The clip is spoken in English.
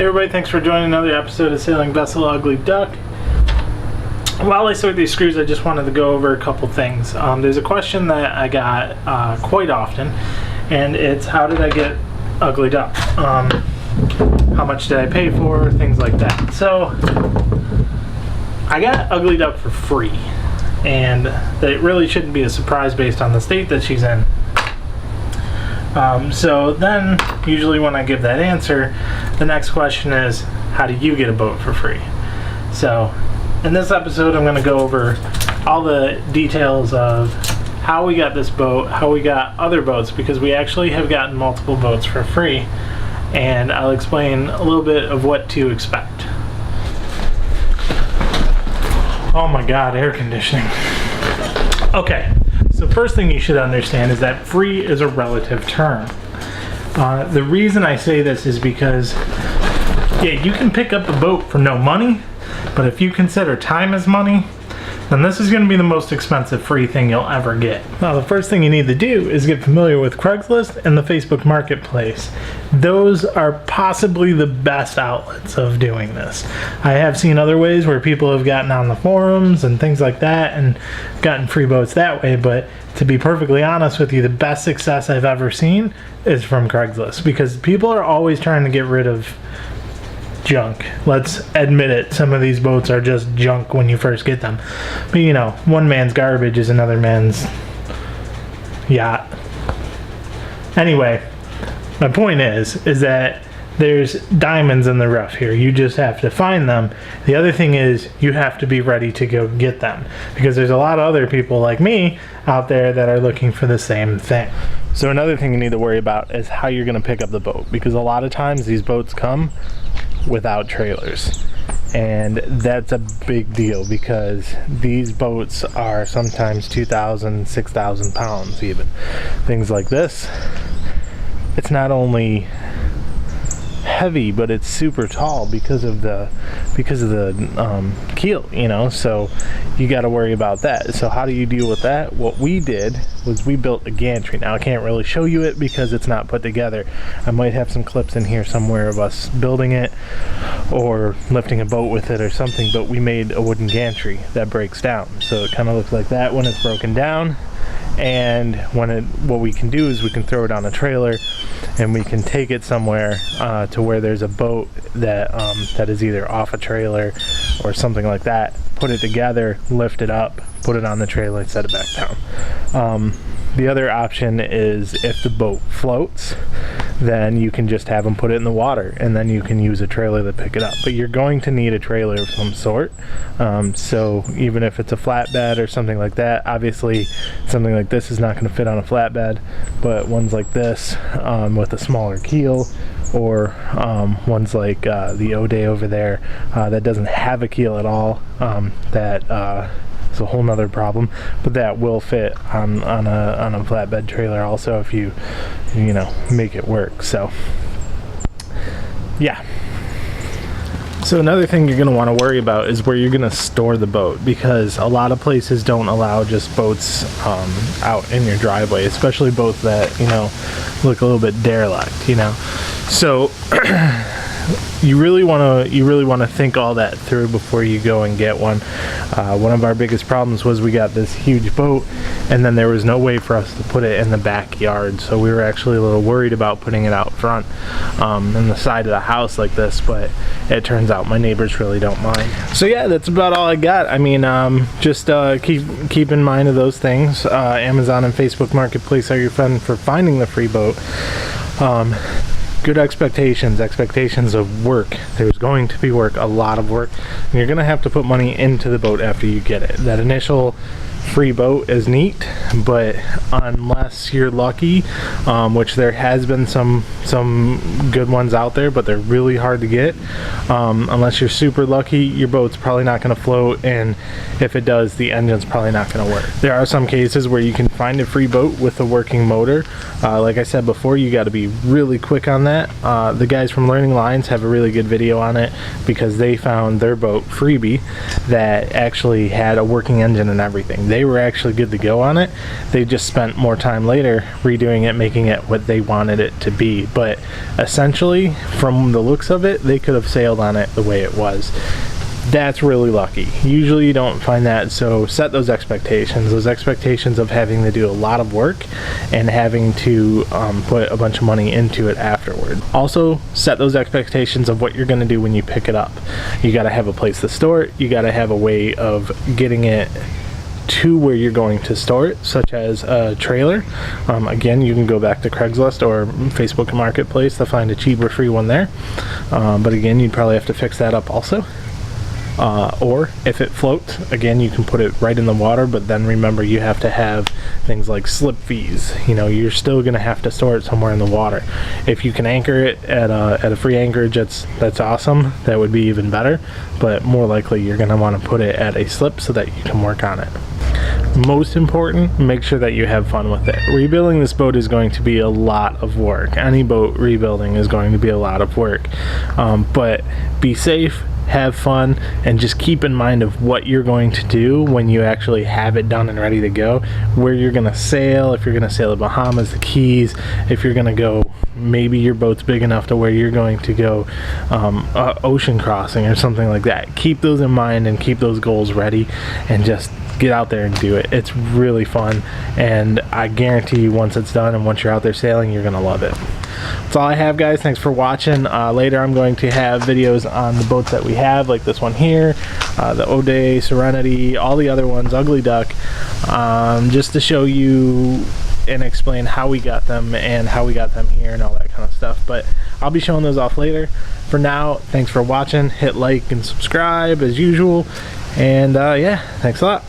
Hey everybody, thanks for joining another episode of Sailing Vessel Ugly Duck. While I sort these screws, I just wanted to go over a couple things. There's a question that I got quite often, and it's how did I get Ugly Duck? How much did I pay for? Things like that. So I got Ugly Duck for free, and that really shouldn't be a surprise based on the state that she's in. So then, usually when I give that answer, the next question is, how do you get a boat for free? So, in this episode, I'm going to go over all the details of how we got this boat, how we got other boats, because we actually have gotten multiple boats for free, and I'll explain a little bit of what to expect. Oh my god, air conditioning. Okay. So first thing you should understand is that free is a relative term. The reason I say this is because, yeah, you can pick up a boat for no money, but if you consider time as money, then this is going to be the most expensive free thing you'll ever get. Now, the first thing you need to do is get familiar with Craigslist and the Facebook Marketplace. Those are possibly the best outlets of doing this. I have seen other ways where people have gotten on the forums and things like that and gotten free boats that way, but to be perfectly honest with you, the best success I've ever seen is from Craigslist, because people are always trying to get rid of junk. Let's admit it, some of these boats are just junk when you first get them. But you know, one man's garbage is another man's yacht. Anyway, my point is that there's diamonds in the rough here. You just have to find them. The other thing is you have to be ready to go get them, because there's a lot of other people like me out there that are looking for the same thing. So another thing you need to worry about is how you're going to pick up the boat, because a lot of times these boats come without trailers, and that's a big deal because these boats are sometimes 2,000, 6,000 pounds even. Things like this, it's not only heavy, but it's super tall because of the keel, you know, so you got to worry about that. So how do you deal with that? What we did was we built a gantry. Now I can't really show you it because it's not put together. I might have some clips in here somewhere of us building it or lifting a boat with it or something, but we made a wooden gantry that breaks down, so it kind of looks like that when it's broken down. And what we can do is we can throw it on a trailer and we can take it somewhere to where there's a boat that is either off a trailer or something like that, put it together, lift it up, put it on the trailer and set it back down. The other option is if the boat floats, then you can just have them put it in the water and then you can use a trailer to pick it up. But you're going to need a trailer of some sort. So even if it's a flatbed or something like that, obviously something like this is not going to fit on a flatbed, but ones like this with a smaller keel, or ones like the O'Day over there that doesn't have a keel at all, it's a whole nother problem, but that will fit on a flatbed trailer also if you know, make it work. So yeah. So another thing you're going to want to worry about is where you're going to store the boat, because a lot of places don't allow just boats out in your driveway, especially boats that, you know, look a little bit derelict, you know. So you really want to think all that through before you go and get one. One of our biggest problems was we got this huge boat and then there was no way for us to put it in the backyard, so we were actually a little worried about putting it out front in the side of the house like this, but it turns out my neighbors really don't mind. So yeah, that's about all I got. I mean, just keep in mind of those things. Amazon and Facebook Marketplace are your friend for finding the free boat. Good expectations of work. There's going to be work, a lot of work, and you're going to have to put money into the boat after you get it. That initial free boat is neat, but unless you're lucky, which there has been some good ones out there, but they're really hard to get. Unless you're super lucky, your boat's probably not going to float, and if it does, the engine's probably not going to work. There are some cases where you can find a free boat with a working motor. Like I said before, you got to be really quick on that. The guys from Learning Lines have a really good video on it because they found their boat, Freebie, that actually had a working engine and everything. They were actually good to go on it. They just spent more time later redoing it, making it what they wanted it to be. But essentially, from the looks of it, they could have sailed on it the way it was. That's really lucky. Usually you don't find that, so set those expectations of having to do a lot of work and having to put a bunch of money into it afterward. Also, set those expectations of what you're going to do when you pick it up. You got to have a place to store it. You got to have a way of getting it to where you're going to store it, such as a trailer. Again, you can go back to Craigslist or Facebook Marketplace to find a cheaper free one there. But again, you'd probably have to fix that up also. Or if it floats, again, you can put it right in the water, but then remember you have to have things like slip fees. You know, you're still going to have to store it somewhere in the water. If you can anchor it at a free anchorage, that's awesome. That would be even better, but more likely you're going to want to put it at a slip so that you can work on it. Most important, make sure that you have fun with it. Rebuilding this boat is going to be a lot of work. Any boat rebuilding is going to be a lot of work, but be safe, have fun, and just keep in mind of what you're going to do when you actually have it done and ready to go. Where you're going to sail, if you're going to sail the Bahamas, the Keys, if you're going to go, maybe your boat's big enough to where you're going to go ocean crossing or something like that. Keep those in mind and keep those goals ready, and just get out there and do it. It's really fun, and I guarantee you once it's done and once you're out there sailing, you're gonna love it. That's all I have, guys. Thanks for watching. Later I'm going to have videos on the boats that we have, like this one here, the O'Day, Serenity, all the other ones, Ugly Duck, just to show you and explain how we got them and how we got them here and all that kind of stuff. But I'll be showing those off later. For now, thanks for watching. Hit like and subscribe as usual, and yeah, thanks a lot.